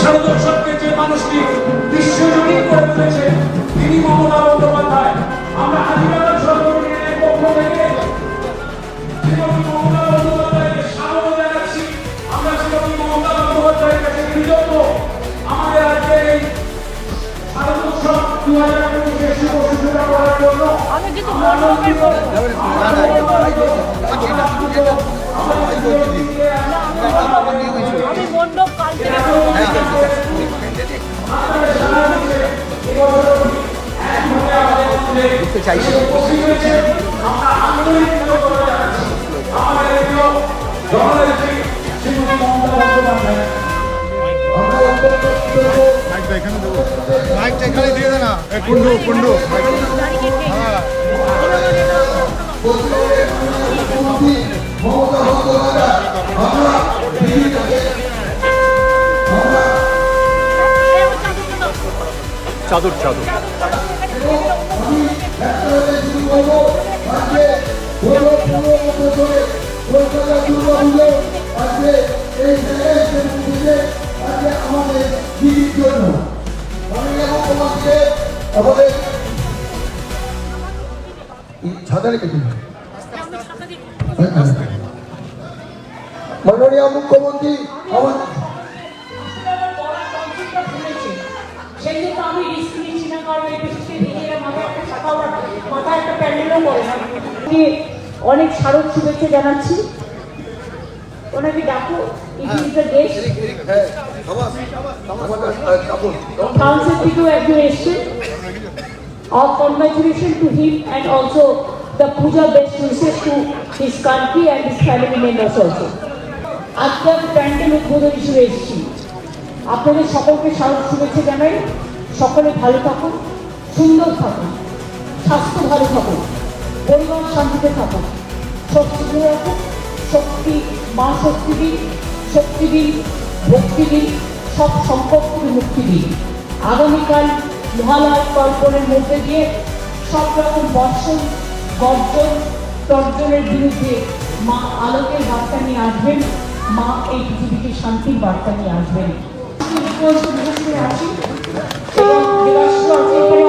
শারদোৎসবকে যে মানুষটি বিশ্বজনীন করে তুলেছে তিনি মমতা বন্দ্যোপাধ্যায়। আমরা হাজিবাগান সর্বজনীনের পক্ষ থেকে শ্রীমতী মমতা বন্দ্যোপাধ্যায়কে স্বাগত জানাচ্ছি। আমরা শ্রীমতী মমতা বন্দ্যোপাধ্যায়ের কাছে কৃতজ্ঞ আমাদের আজকে এই শারদোৎসব 2019-এর শুভ সূচনা করার জন্য। আমি কিন্তু মণ্ডপের আমি মণ্ডপ কালকে চাইছি মাইকটা এখানে দিয়ে দে না, কুন্ডু কুন্ডু চাদর চাদর মাননীয় মুখ্যমন্ত্রী সেই জন্য আমি রিস্ক নিচ্ছি না, কারণ এই বিশেষকে নিজেরা মাথায় একটা শাখা মাথায় একটা প্যান্ডেলও করে না। অনেক শারদ শুভেচ্ছা জানাচ্ছি। ওনাকে ডাকো, দেশ কাউন্সিল থেকেও একজন এসছেন। Our congratulations to him and also the puja best wishes to his country and his family members also. আজকে আমি প্যান্ডেল উদ্বোধন হিসেবে এসেছি। আপনাদের সকলকে শারদ শুভেচ্ছা জানাই। সকলে ভালো থাকুন, সুন্দর থাকুন, স্বাস্থ্য ভালো থাকুন, পরিবার শান্তিতে থাকুন, শক্তি রাখুন। শক্তি মা শক্তি দিন, শক্তি দিন, ভক্তি দিন, সব সম্পদ থেকে মুক্তি দিন। আগামীকাল মহালয় তর্পণের মধ্যে দিয়ে সব রকম বর্ষণ গর্জন তর্জনের বিরুদ্ধে মা আলোকের বার্তা নিয়ে আসবেন, মা এই পৃথিবীকে শান্তির বার্তা নিয়ে আসবেন। আসি এবং দেবাশ্রয় এখানে